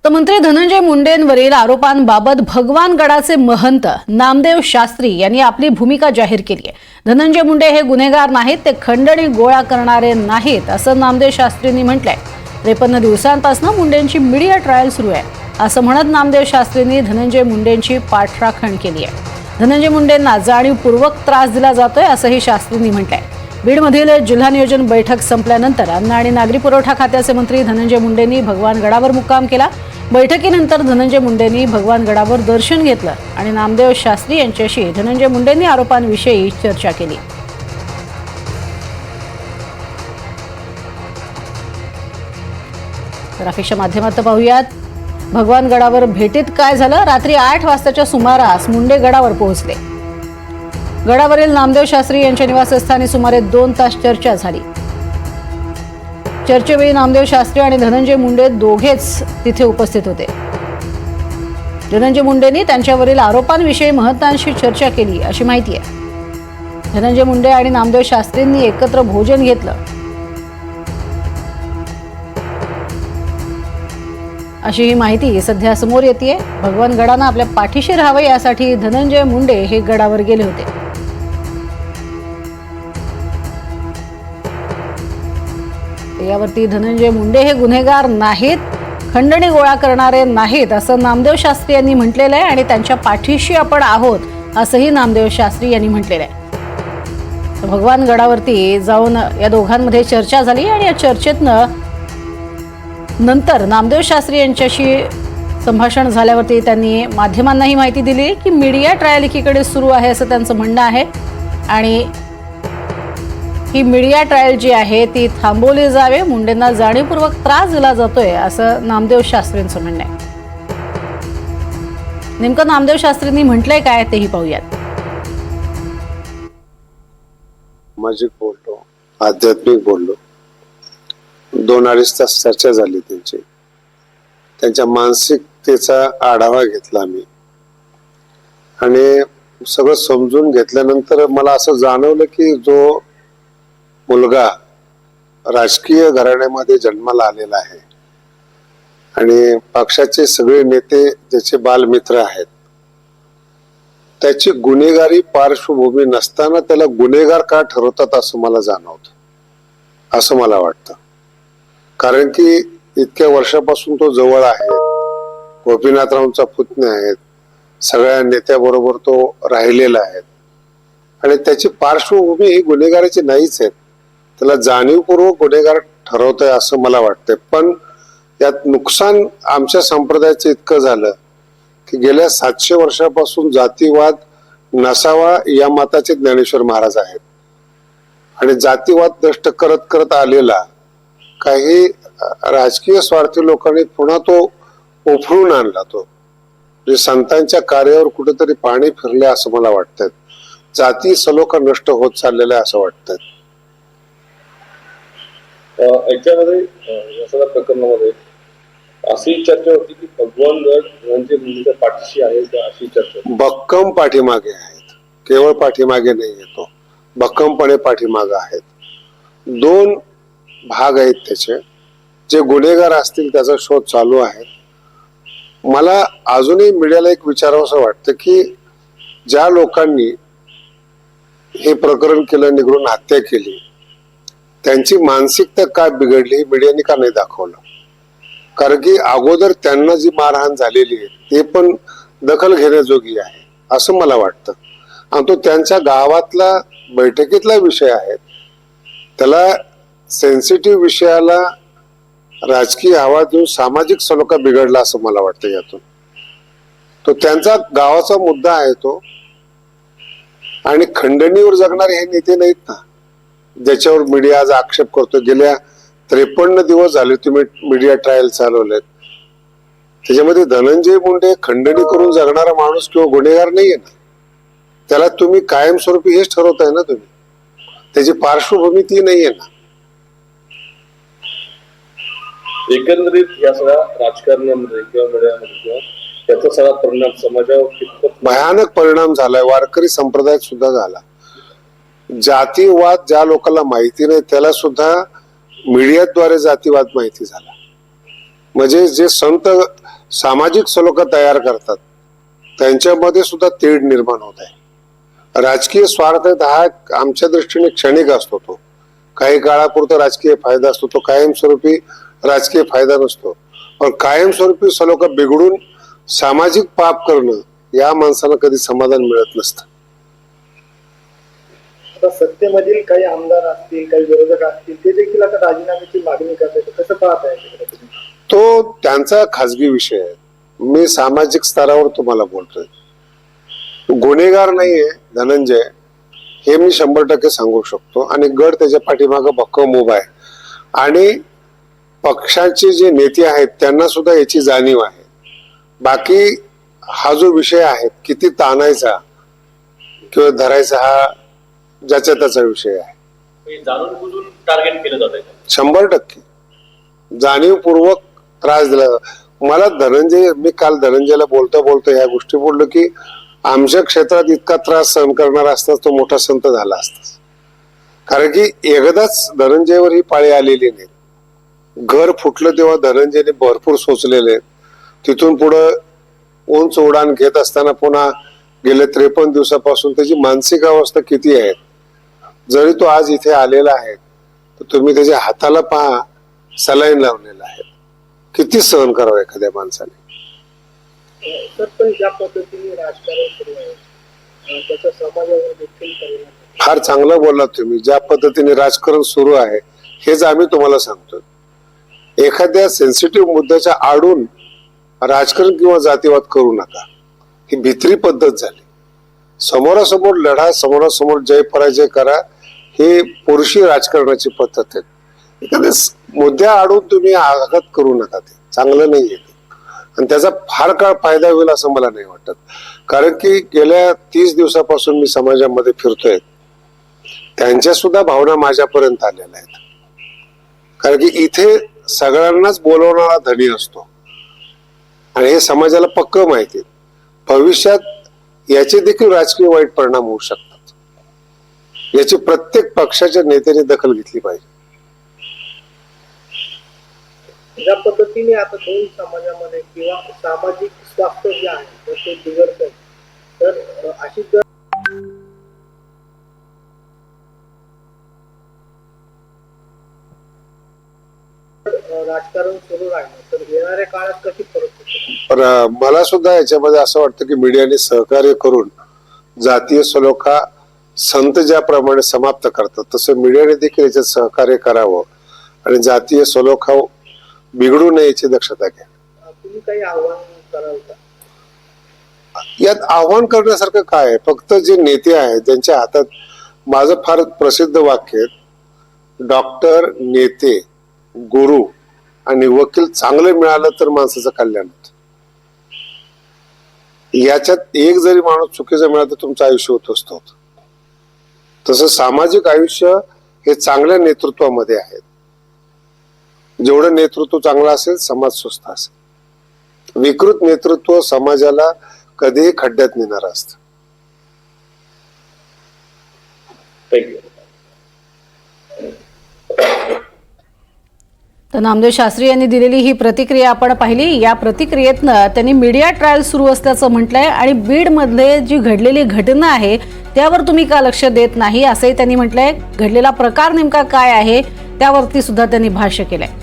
तर मंत्री धनंजय मुंडेंवरील आरोपांबाबत भगवानगडाचे महंत नामदेव शास्त्री यांनी आपली भूमिका जाहीर केली आहे। धनंजय मुंडे हे गुन्हेगार नाहीत, ते खंडणी गोळा करणारे नाहीत असं नामदेव शास्त्रींनी म्हटलंय। 53 दिवसांपासून मुंडेंची मीडिया ट्रायल सुरू आहे असं म्हणत नामदेव शास्त्रींनी धनंजय मुंडेंची पाठराखण केली आहे। धनंजय मुंडेंना जाणीवपूर्वक त्रास दिला जातोय असंही शास्त्रींनी म्हटलंय। बीडमधील जिल्हा नियोजन बैठक संपल्यानंतर अन्न आणि नागरी पुरवठा खात्याचे मंत्री धनंजय मुंडेंनी भगवानगडावर मुक्काम केला। बैठकीनंतर धनंजय मुंडेंनी भगवानगडावर दर्शन घेतलं आणि नामदेव शास्त्री यांच्याशी धनंजय मुंडेंनी आरोपांविषयी चर्चा केली। ग्राफिकच्या माध्यमातून पाहूयात भगवानगडावर भेटीत काय झालं। रात्री 8 वाजताच्या सुमारास मुंडे गडावर पोहोचले। गडावरील नामदेव शास्त्री यांच्या निवासस्थानी सुमारे 2 तास चर्चा झाली। चर्चेवेळी नामदेव शास्त्री आणि धनंजय मुंडे दोघेच तिथे उपस्थित होते। धनंजय मुंडेंनी त्यांच्यावरील आरोपांविषयी महंतांशी चर्चा केली अशी माहिती आहे। धनंजय मुंडे आणि नामदेव शास्त्रींनी एकत्र भोजन घेतलं अशी ही माहिती सध्या समोर येतेय। भगवानगडानं आपल्या पाठीशी राहावं यासाठी धनंजय मुंडे हे गडावर गेले होते। यावरती धनंजय मुंडे हे गुन्हेगार नाहीत, खंडणी गोळा करणारे नाहीत असं नामदेव शास्त्री यांनी म्हटलेलं आहे आणि त्यांच्या पाठीशी आपण आहोत असंही नामदेव शास्त्री यांनी म्हटलेलं आहे। भगवानगडावरती जाऊन या दोघांमध्ये चर्चा झाली आणि या चर्चेतनं नंतर नामदेव शास्त्री यांच्याशी संभाषण झाल्यावरती त्यांनी माध्यमांना ही माहिती दिली की मीडिया ट्रायल एकीकडे सुरू आहे असं त्यांचं म्हणणं आहे आणि ही मीडिया ट्रायल जी आहे ती थांबवली जावे, मुंडेंना जाणीवपूर्वक त्रास दिला जातोय असं नामदेव शास्त्रींचं म्हणणं आहे। नेमकं नामदेव शास्त्रींनी म्हटलंय काय तेही पाहूयात। सामाजिक बोललो, आध्यात्मिक बोललो, 2-2.5 तास चर्चा झाली त्यांची। त्यांच्या मानसिकतेचा आढावा घेतला मी आणि सगळं समजून घेतल्यानंतर मला असं जाणवलं की जो मुलगा राजकीय घराण्यामध्ये जन्माला आलेला आहे आणि पक्षाचे सगळे नेते ज्याचे बालमित्र आहेत, त्याची गुन्हेगारी पार्श्वभूमी नसताना त्याला गुन्हेगार का ठरवतात असं मला जाणवतं, असं मला वाटतं। कारण की इतक्या वर्षापासून तो जवळ आहे, गोपीनाथरावांचा पुतण्या आहेत, सगळ्या नेत्याबरोबर तो राहिलेला आहे आणि त्याची पार्श्वभूमी ही गुन्हेगाराची नाहीच आहे। त्याला जाणीवपूर्वक गुन्हेगार ठरवतंय असं मला वाटतंय। पण यात नुकसान आमच्या संप्रदायाचं इतकं झालं की गेल्या 700 वर्षापासून जातीवाद नसावा या मताचे ज्ञानेश्वर महाराज आहेत आणि जातीवाद नष्ट करत करत आलेला काही राजकीय स्वार्थी लोकांनी पुन्हा तो उफळून आणला। तो म्हणजे संतांच्या कार्यावर कुठेतरी पाणी फिरले असं मला वाटतंय। जाती सलोखा नष्ट होत चाललेला असं वाटतंय। याच्यामध्ये या सगळ्या प्रकरणामध्ये अशी चर्चा होती की भगवानगड म्हणजे मुंडेच्या पाठीशी आहे का, अशी चर्चा भक्कम पाठीमागे आहेत, केवळ पाठीमागे नाही येतो, भक्कमपणे पाठीमागे आहेत। 2 भाग आहेत त्याचे। जे गुन्हेगार असतील त्याचा शोध चालू आहे। मला अजूनही मीडियाला एक विचारावंसं वाटतं की ज्या लोकांनी हे प्रकरण केलं, निघून हत्या केली, त्यांची मानसिकता काय बिघडली हे मीडियाने का नाही दाखवलं? कारण की अगोदर त्यांना जी मारहाण झालेली आहे ते पण दखल घेण्याजोगी आहे असं मला वाटतं आणि तो त्यांच्या गावातला बैठकीतला विषय आहे। त्याला सेन्सिटिव्ह विषयाला राजकीय हवा देऊन सामाजिक सलोखा बिघडला असं मला वाटतं। यातून तो त्यांचा गावाचा मुद्दा आहे तो आणि खंडणीवर जगणारे हे नेते नाहीत ना ज्याच्यावर मीडिया आज आक्षेप करतो। गेल्या 53 दिवस झाले तुम्ही मीडिया ट्रायल चालवलेत, त्याच्यामध्ये धनंजय मुंडे खंडणी करून जगणारा माणूस किंवा गुन्हेगार नाहीये ना। त्याला तुम्ही कायमस्वरूपी हेच ठरवताय ना तुम्ही, त्याची पार्श्वभूमी ती नाहीये ना। एकंदरीत या सगळ्या राजकारणामध्ये किंवा मीडियामध्ये किंवा त्याचा सगळा परिणाम समाजावर भयानक परिणाम झालाय। वारकरी संप्रदायात सुद्धा झाला। जातीवाद ज्या लोकांना माहिती नाही त्याला सुद्धा मीडियाद्वारे जातीवाद माहिती झाला। म्हणजे जे संत सामाजिक सलोख तयार करतात त्यांच्यामध्ये सुद्धा तेढ निर्माण होत आहे. राजकीय स्वार्थ हा आमच्या दृष्टीने क्षणिक असतो, तो काही काळापुरता राजकीय फायदा असतो, तो कायमस्वरूपी राजकीय फायदा नसतो. पण कायमस्वरूपी सलोखा बिघडून सामाजिक पाप करणं या माणसाला कधी समाधान मिळत नसतं. आता सत्तेमधील काही आमदार असतील, काही विरोधक असतील, ते देखील आता राजीनाम्याची मागणी करतात. कसं पाहत आहे तो त्यांचा खाजगी विषय आहे. मी सामाजिक स्तरावर तुम्हाला बोलतोय. गुन्हेगार नाहीये धनंजय, हे मी 100% सांगू शकतो. आणि गड त्याच्या पाठीमागं भक्कम उभा आहे आणि पक्षाचे जे नेते आहेत त्यांना सुद्धा याची जाणीव आहे. बाकी हा जो विषय आहे किती ताणायचा किंवा धरायचा हा ज्याचा त्याचा विषय आहे. जाणून बुजून टार्गेट केलं जात आहे 100% जाणीवपूर्वक त्रास दिला. मला धनंजय, मी काल धनंजयला बोलता या गोष्टी बोललो की आमच्या क्षेत्रात इतका त्रास सहन करणारा असता तो मोठा संत झाला असता. कारण की एकदाच धनंजयवर ही पाळी आलेली नाही. घर फुटलं तेव्हा धनंजयने भरपूर सोचलेले. तिथून पुढं उंच उडान घेत असताना पुन्हा गेले 53 दिवसापासून त्याची मानसिक अवस्था किती आहे. जरी तो आज इथे आलेला आहे तर तुम्ही त्याच्या हाताला पहा, सलाईन लावलेला आहे. किती सहन करावं एखाद्या माणसाने. तर पण ज्या पद्धतीने राजकारण सुरू आहे त्याचा समाजावर देखील परिणाम होतो. फार चांगलं बोललात तुम्ही. ज्या पद्धतीने राजकारण सुरू आहे हेच आम्ही तुम्हाला सांगतो. एखाद्या सेन्सिटिव्ह मुद्द्याच्या आडून राजकारण किंवा जातीवाद करू नका. ही भित्री पद्धत झाली. समोरासमोर लढा, समोरासमोर जय पराजय करा, हे पुरुषी राजकारणाची पद्धत आहे. एखाद्या मुद्द्या आडून तुम्ही आघात करू नका. ते चांगलं नाहीये आणि त्याचा फार काळ फायदा होईल असं मला नाही वाटत. कारण की गेल्या 30 दिवसापासून मी समाजामध्ये फिरतोय, त्यांच्या सुद्धा भावना माझ्यापर्यंत आलेल्या आहेत. कारण की इथे सगळ्यांनाच बोलवणारा धनी असतो आणि हे समाजाला पक्क माहिती आहे. भविष्यात याचे देखील राजकीय वाईट परिणाम होऊ शकतात. याची प्रत्येक पक्षाच्या नेत्याने दखल घेतली पाहिजे. ज्या पद्धतीने आता दोन समाजामध्ये किंवा सामाजिक स्वास्थ्य जे आहे तर ते बिघडत, तर अशी जर राजकारण सुरू राहिलं तर येणाऱ्या काळात कशी परिस्थिती. पण मला सुद्धा याच्यामध्ये असं वाटतं की मीडियाने सहकार्य करून जातीय सलोखा संत ज्याप्रमाणे समाप्त करतात तसं मीडियाने देखील याच्यात सहकार्य करावं आणि जातीय सलोखा बिघडू नये याची दक्षता घ्या. तुम्ही काही आव्हान कराल का? यात आव्हान करण्यासारखं काय आहे. फक्त जे नेते आहेत त्यांच्या हातात, माझं फार प्रसिद्ध वाक्य आहे, डॉक्टर, नेते, गुरु आणि वकील चांगले मिळालं तर माणसाचं कल्याण होतं. याच्यात एक जरी माणूस चुकीचा मिळाला तर तुमचं आयुष्य उद्ध्वस्त होतं. तसं सामाजिक आयुष्य हे चांगल्या नेतृत्वामध्ये आहे. जेवढं नेतृत्व चांगलं असेल समाज स्वस्थ असेल. विकृत नेतृत्व समाजाला कधीही खड्ड्यात नेणार असतं. थँक्यू. तर नामदेव शास्त्री यांनी दिलेली ही प्रतिक्रिया आपण पाहिली. या प्रतिक्रियेतनं त्यांनी मीडिया ट्रायल सुरू असल्याचं म्हटलंय आणि बीडमध्ये जी घडलेली घटना आहे त्यावर तुम्ही का लक्ष देत नाही असंही त्यांनी म्हटलंय. घडलेला प्रकार नेमका काय आहे त्यावरती सुद्धा त्यांनी भाष्य केलंय.